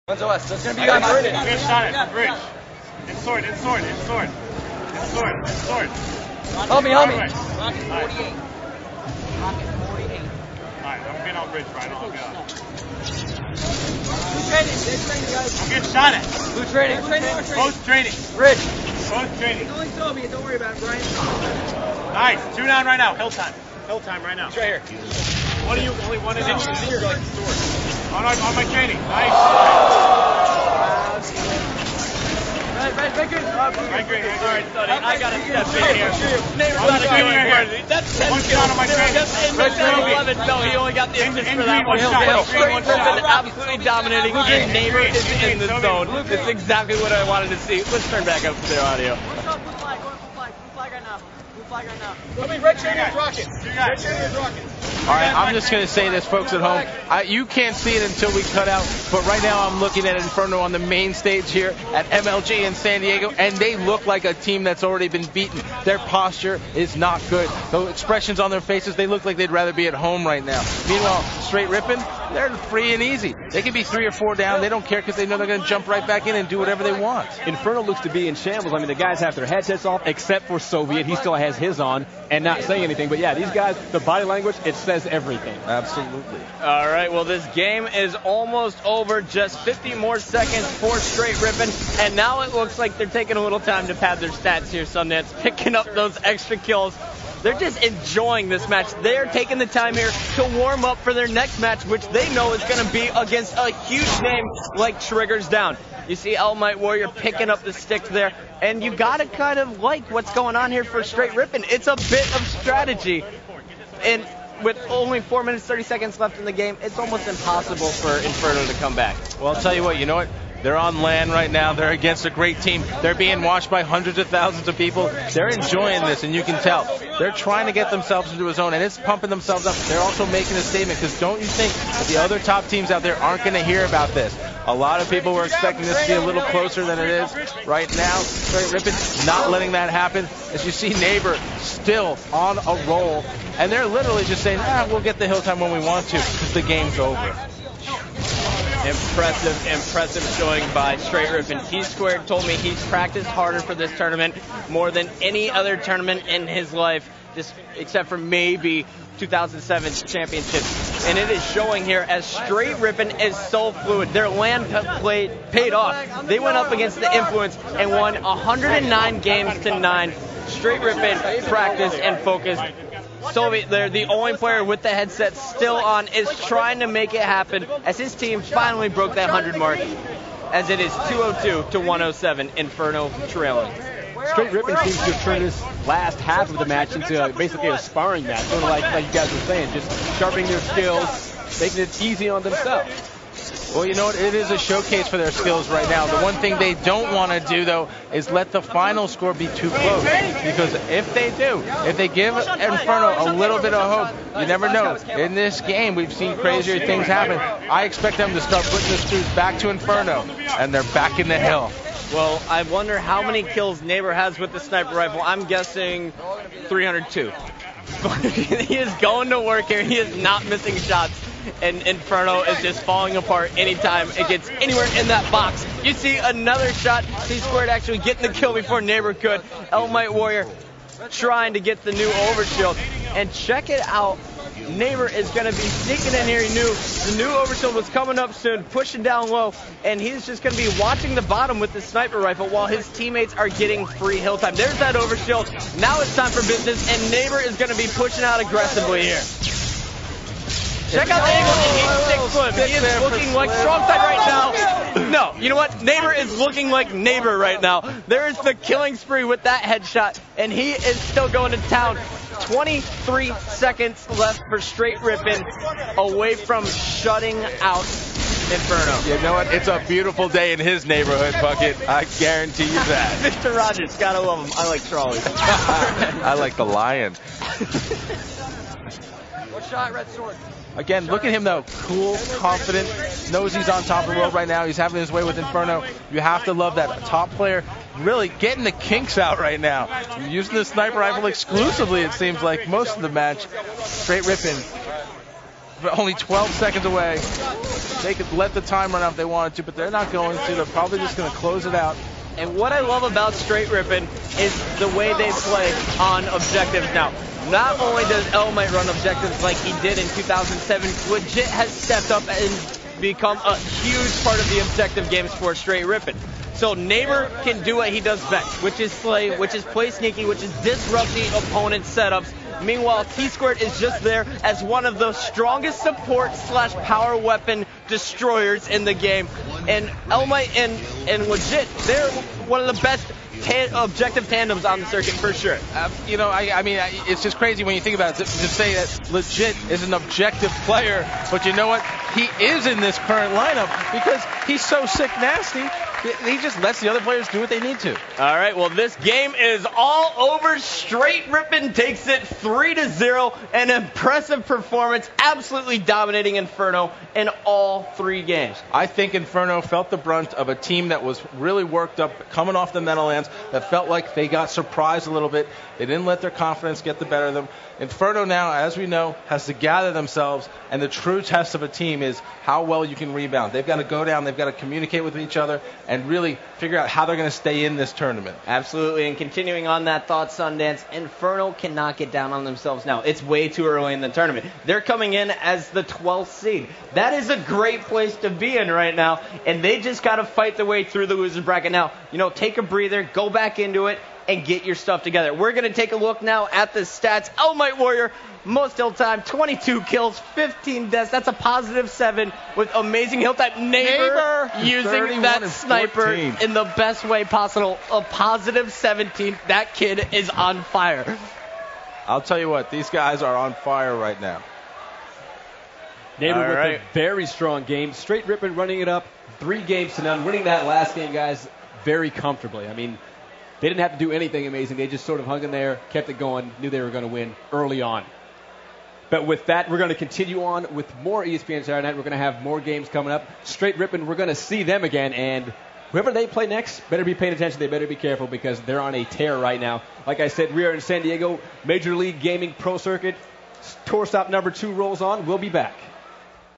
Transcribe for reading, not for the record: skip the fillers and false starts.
One's OS. That's gonna be on bridge. Good shot it. Bridge. In sword. Help me. Rocket 48. Rocket 48. Alright, I'm getting on bridge, Brian. I'll get on. Who's training? They're training, guys. I'm getting shot at. Who's training? Both training. Bridge. Both training. It's only Soviet. Don't worry about it, Brian. Nice. 2 down right now. Hill time. Hill time right now. He's right here. One of you, only one of you. You're going sword. On my training. Nice. Right green. Alright, Sonny, I gotta step in here. Neighbor's I'm not just a doing good right word. here. That's 10 One kills. shot on my training. That's 11. No, he only got the assist for that one. One shot. Straight Rippin absolutely dominating, and Neighbor is in the zone. It's exactly what I wanted to see. Let's turn back up to their audio. Blue flag. Blue flag right now. Blue flag right now. I mean, red trainer is rocket. Red trainer is rocket. All right, I'm just going to say this, folks at home. You can't see it until we cut out, but right now I'm looking at Inferno on the main stage here at MLG in San Diego, and they look like a team that's already been beaten. Their posture is not good. The expressions on their faces, they look like they'd rather be at home right now. Meanwhile, Str8 Rippin, they're free and easy. They can be 3 or 4 down. They don't care because they know they're going to jump right back in and do whatever they want. Inferno looks to be in shambles. I mean, the guys have their headsets off, except for Soviet. He still has his on and not saying anything. But yeah, these guys, the body language, it says everything. Absolutely. All right, well, this game is almost over. Just 50 more seconds for Str8 Rippin, and now it looks like they're taking a little time to pad their stats here, Sundance, picking up those extra kills. They're just enjoying this match. They're taking the time here to warm up for their next match, which they know is going to be against a huge name like Triggers Down. You see ElamiteWarrior picking up the sticks there, and you got to kind of like what's going on here for Str8 Rippin. It's a bit of strategy, and with only 4 minutes, 30 seconds left in the game, it's almost impossible for Inferno to come back. Well, I'll tell you what, you know what? They're on land right now. They're against a great team. They're being watched by hundreds of thousands of people. They're enjoying this, and you can tell. They're trying to get themselves into a zone, and it's pumping themselves up. They're also making a statement, because don't you think that the other top teams out there aren't going to hear about this? A lot of people were expecting this to be a little closer than it is right now. Str8 Rippin not letting that happen. As you see, Neighbor still on a roll, and they're literally just saying, we'll get the hill time when we want to, because the game's over. Impressive showing by Str8 Rippin. Tsquared told me he's practiced harder for this tournament more than any other tournament in his life, just except for maybe 2007 championship. And it is showing here as Str8 Rippin is so fluid. Their land play paid off. They went up against the Influence and won 109 games to 9. Str8 Rippin practiced and focused. Soviet, they're the only player with the headset still on, is trying to make it happen as his team finally broke that 100 mark, as it is 202 to 107, Inferno trailing. Str8 Rippin seems to have turned this last half of the match into basically a sparring match, sort of like you guys were saying, just sharpening their skills, making it easy on themselves. Well, you know what? It is a showcase for their skills right now. The one thing they don't want to do, though, is let the final score be too close. Because if they do, if they give Inferno a little bit of hope, you never know. In this game, we've seen crazier things happen. I expect them to start putting the screws back to Inferno, and they're back in the hill. Well, I wonder how many kills Neighbor has with the sniper rifle. I'm guessing 302. He is going to work here. He is not missing shots. And Inferno is just falling apart anytime it gets anywhere in that box. You see another shot. Tsquared actually getting the kill before Neighbor could. ElamiteWarrior trying to get the new overshield. And check it out. Neighbor is going to be sneaking in here. He knew the new overshield was coming up soon, pushing down low, and he's just going to be watching the bottom with the sniper rifle while his teammates are getting free hill time. There's that overshield. Now it's time for business, and Neighbor is going to be pushing out aggressively here. Check out the angle. He's 6 foot. He is looking like strong side right now. No, you know what? Neighbor is looking like Neighbor right now. There is the killing spree with that headshot, and he is still going to town. 23 seconds left for Str8 Rippin, away from shutting out Inferno. You know what? It's a beautiful day in his neighborhood, Bucket. I guarantee you that. Mr. Rogers, gotta love him. I like Trolley. I like the lion. One shot, red sword. Again, look at him, though. Cool, confident, knows he's on top of the world right now. He's having his way with Inferno. You have to love that top player really getting the kinks out right now. Using the sniper rifle exclusively, it seems like, most of the match. Str8 Rippin only 12 seconds away. They could let the time run out if they wanted to, but they're not going to. They're probably just going to close it out. And what I love about Str8 Rippin is the way they play on objectives now. Not only does Elamite run objectives like he did in 2007, legit has stepped up and become a huge part of the objective games for Str8 Rippin. So Neighbor can do what he does best, which is slay, which is play sneaky, which is disrupt the opponent's setups. Meanwhile, Tsquared is just there as one of the strongest support / power weapon destroyers in the game. And Elamite and legit, they're one of the best objective tandems on the circuit for sure. I mean, it's just crazy when you think about it to say that legit is an objective player, but you know what? He is in this current lineup because he's so sick nasty. He just lets the other players do what they need to. All right, well, this game is all over. Str8 Rippin takes it 3-0. An impressive performance, absolutely dominating Inferno in all 3 games. I think Inferno felt the brunt of a team that was really worked up, coming off the Meadowlands, that felt like they got surprised a little bit. They didn't let their confidence get the better of them. Inferno now, as we know, has to gather themselves, and the true test of a team is how well you can rebound. They've got to go down, they've got to communicate with each other, and really figure out how they're going to stay in this tournament. Absolutely, and continuing on that thought, Sundance, Inferno cannot get down on themselves now. It's way too early in the tournament. They're coming in as the 12th seed. That is a great place to be in right now, and they just got to fight their way through the loser bracket. Now, take a breather, go back into it, and get your stuff together. We're going to take a look now at the stats. ElamiteWarrior, most hill time, 22 kills, 15 deaths. That's a +7 with amazing hill time. Neighbor using that sniper in the best way possible. A +17. That kid is on fire. I'll tell you what, these guys are on fire right now. Neighbor with a very strong game. Str8 Rippin running it up 3-0, winning that last game, guys, very comfortably. I mean, they didn't have to do anything amazing. They just sort of hung in there, kept it going, knew they were going to win early on. But with that, we're going to continue on with more ESPN Saturday Night. We're going to have more games coming up. Str8 Rippin, we're going to see them again, and whoever they play next, better be paying attention. They better be careful because they're on a tear right now. Like I said, we are in San Diego, Major League Gaming Pro Circuit. Tour stop number 2 rolls on. We'll be back.